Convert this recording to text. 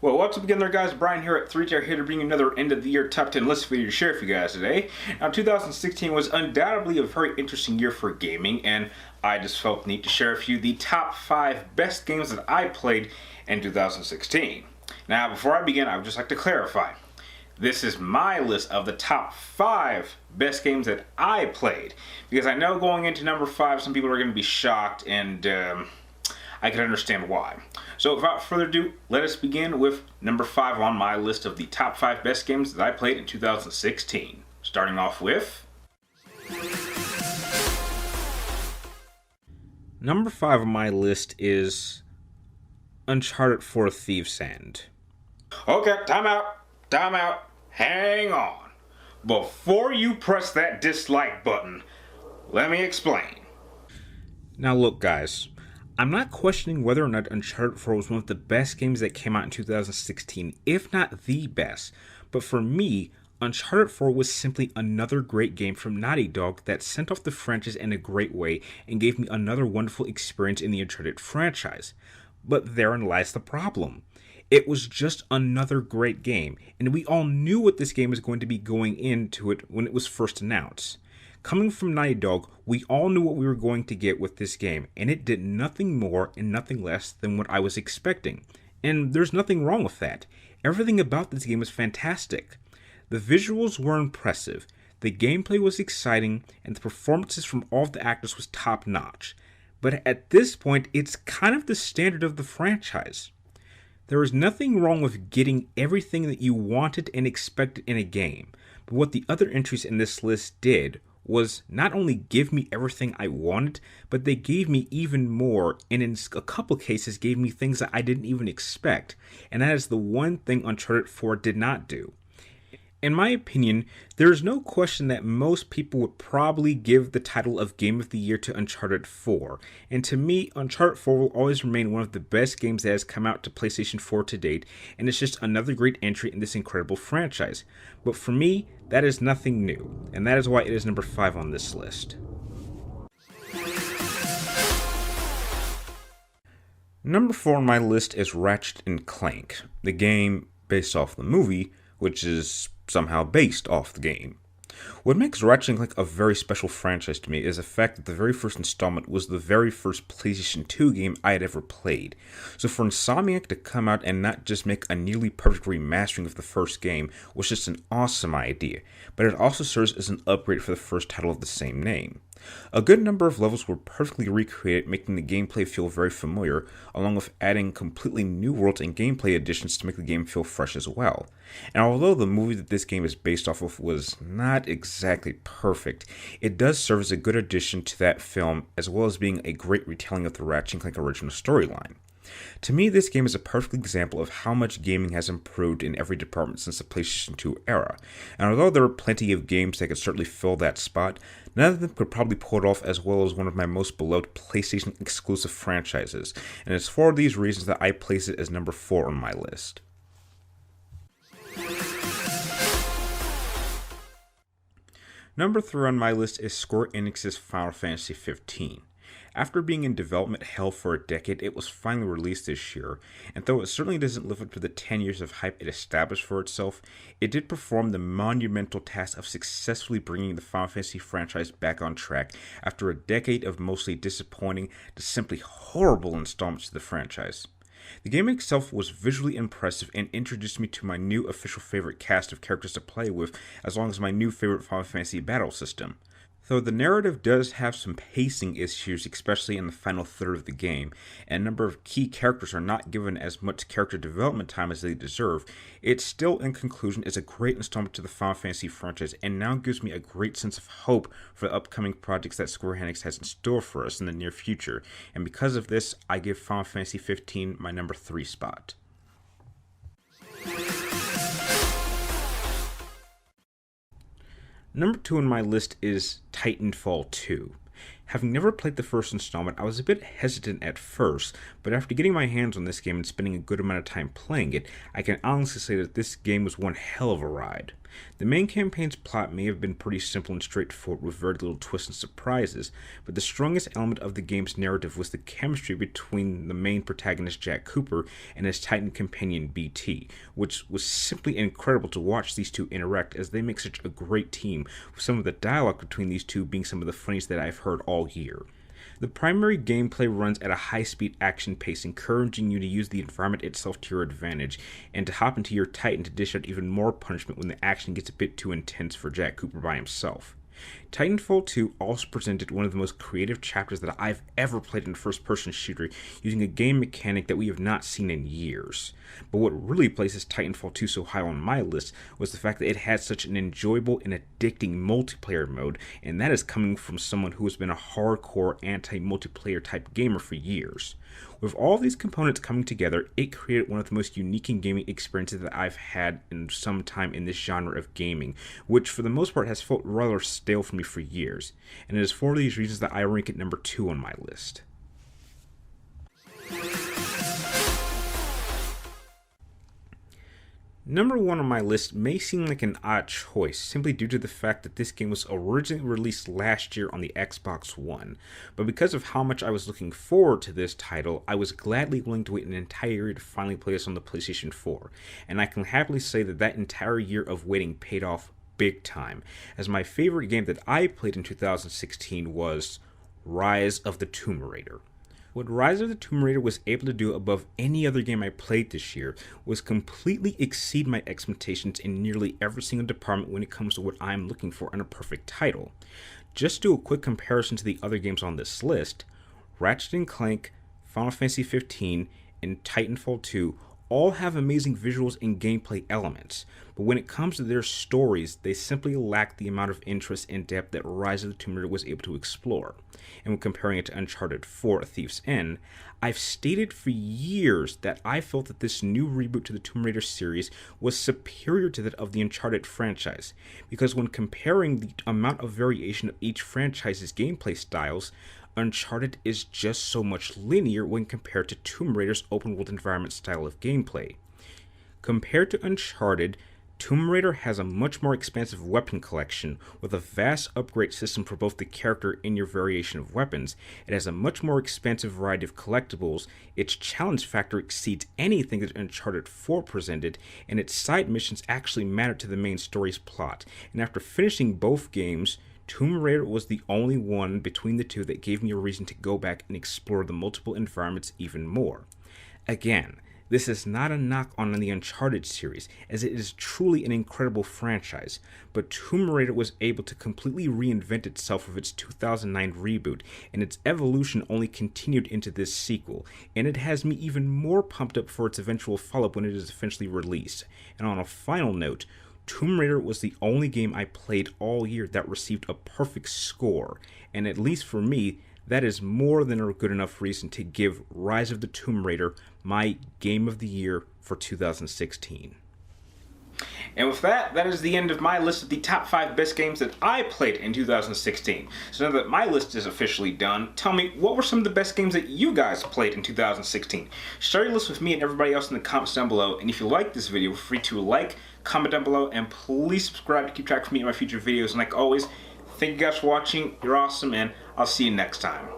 Well, what's up again there, guys? Brian here at 3Jar here to bring you another end of the year top 10 list video to share with you guys today. Now, 2016 was undoubtedly a very interesting year for gaming, and I just felt the need to share with you the top 5 best games that I played in 2016. Now, before I begin, I would just like to clarify. This is my list of the top 5 best games that I played, because I know going into number 5, some people are going to be shocked, and I can understand why. So without further ado, let us begin with number 5 on my list of the top 5 best games that I played in 2016. Starting off with number 5 on my list is Uncharted 4: Thieves' End. Okay, time out, hang on. Before you press that dislike button, let me explain. Now look, guys, I'm not questioning whether or not Uncharted 4 was one of the best games that came out in 2016, if not the best. But for me, Uncharted 4 was simply another great game from Naughty Dog that sent off the franchise in a great way and gave me another wonderful experience in the Uncharted franchise. But therein lies the problem. It was just another great game, and we all knew what this game was going to be going into it when it was first announced. Coming from Naughty Dog, we all knew what we were going to get with this game, and it did nothing more and nothing less than what I was expecting. And there's nothing wrong with that. Everything about this game was fantastic. The visuals were impressive, the gameplay was exciting, and the performances from all of the actors was top-notch. But at this point, it's kind of the standard of the franchise. There is nothing wrong with getting everything that you wanted and expected in a game, but what the other entries in this list did was not only give me everything I wanted, but they gave me even more, and in a couple cases gave me things that I didn't even expect, and that is the one thing Uncharted 4 did not do. In my opinion, there is no question that most people would probably give the title of Game of the Year to Uncharted 4, and to me, Uncharted 4 will always remain one of the best games that has come out to PlayStation 4 to date, and it's just another great entry in this incredible franchise. But for me, that is nothing new, and that is why it is number 5 on this list. Number 4 on my list is Ratchet Clank, the game based off the movie, which is somehow based off the game. What makes Ratchet Clank a very special franchise to me is the fact that the very first installment was the very first PlayStation 2 game I had ever played. So for Insomniac to come out and not just make a nearly perfect remastering of the first game was just an awesome idea, but it also serves as an upgrade for the first title of the same name. A good number of levels were perfectly recreated, making the gameplay feel very familiar, along with adding completely new worlds and gameplay additions to make the game feel fresh as well. And although the movie that this game is based off of was not exactly perfect, it does serve as a good addition to that film, as well as being a great retelling of the Ratchet Clank original storyline. To me, this game is a perfect example of how much gaming has improved in every department since the PlayStation 2 era, and although there are plenty of games that could certainly fill that spot, none of them could probably pull it off as well as one of my most beloved PlayStation exclusive franchises, and it's for these reasons that I place it as number 4 on my list. Number 3 on my list is Square Enix's Final Fantasy XV. After being in development hell for a decade, it was finally released this year, and though it certainly doesn't live up to the 10 years of hype it established for itself, it did perform the monumental task of successfully bringing the Final Fantasy franchise back on track after a decade of mostly disappointing to simply horrible installments to the franchise. The game itself was visually impressive and introduced me to my new official favorite cast of characters to play with, as long as my new favorite Final Fantasy battle system. Though the narrative does have some pacing issues, especially in the final third of the game, and a number of key characters are not given as much character development time as they deserve, it still, in conclusion, is a great installment to the Final Fantasy franchise, and now gives me a great sense of hope for the upcoming projects that Square Enix has in store for us in the near future, and because of this, I give Final Fantasy XV my number 3 spot. Number 2 on my list is Titanfall II. Having never played the first installment, I was a bit hesitant at first, but after getting my hands on this game and spending a good amount of time playing it, I can honestly say that this game was one hell of a ride. The main campaign's plot may have been pretty simple and straightforward with very little twists and surprises, but the strongest element of the game's narrative was the chemistry between the main protagonist Jack Cooper and his Titan companion BT, which was simply incredible to watch these two interact as they make such a great team, with some of the dialogue between these two being some of the funniest that I've heard all year. The primary gameplay runs at a high-speed action pace, encouraging you to use the environment itself to your advantage, and to hop into your Titan to dish out even more punishment when the action gets a bit too intense for Jack Cooper by himself. Titanfall 2 also presented one of the most creative chapters that I've ever played in a first-person shooter, using a game mechanic that we have not seen in years. But what really places Titanfall 2 so high on my list was the fact that it had such an enjoyable and addicting multiplayer mode, and that is coming from someone who has been a hardcore anti-multiplayer type gamer for years. With all these components coming together, it created one of the most unique and gaming experiences that I've had in some time in this genre of gaming, which for the most part has felt rather stale for me for years, and it is for these reasons that I rank it number 2 on my list. Number 1 on my list may seem like an odd choice, simply due to the fact that this game was originally released last year on the Xbox One, but because of how much I was looking forward to this title, I was gladly willing to wait an entire year to finally play this on the PlayStation 4, and I can happily say that that entire year of waiting paid off big time, as my favorite game that I played in 2016 was Rise of the Tomb Raider. What Rise of the Tomb Raider was able to do above any other game I played this year was completely exceed my expectations in nearly every single department when it comes to what I'm looking for in a perfect title. Just do a quick comparison to the other games on this list. Ratchet Clank, Final Fantasy XV, and Titanfall 2 all have amazing visuals and gameplay elements, but when it comes to their stories, they simply lack the amount of interest and depth that Rise of the Tomb Raider was able to explore. And when comparing it to Uncharted 4: A Thief's End, I've stated for years that I felt that this new reboot to the Tomb Raider series was superior to that of the Uncharted franchise, because when comparing the amount of variation of each franchise's gameplay styles, Uncharted is just so much linear when compared to Tomb Raider's open-world environment style of gameplay. Compared to Uncharted, Tomb Raider has a much more expansive weapon collection, with a vast upgrade system for both the character and your variation of weapons. It has a much more expansive variety of collectibles, its challenge factor exceeds anything that Uncharted 4 presented, and its side missions actually matter to the main story's plot. And after finishing both games, Tomb Raider was the only one between the two that gave me a reason to go back and explore the multiple environments even more. Again, this is not a knock on the Uncharted series, as it is truly an incredible franchise, but Tomb Raider was able to completely reinvent itself with its 2009 reboot, and its evolution only continued into this sequel, and it has me even more pumped up for its eventual follow-up when it is eventually released. And on a final note, Tomb Raider was the only game I played all year that received a perfect score, and at least for me, that is more than a good enough reason to give Rise of the Tomb Raider my Game of the Year for 2016. And with that, that is the end of my list of the top 5 best games that I played in 2016. So now that my list is officially done, tell me, what were some of the best games that you guys played in 2016? Share your list with me and everybody else in the comments down below, and if you like this video, feel free to like, comment down below, and please subscribe to keep track of me and my future videos. And like always, thank you guys for watching, you're awesome, and I'll see you next time.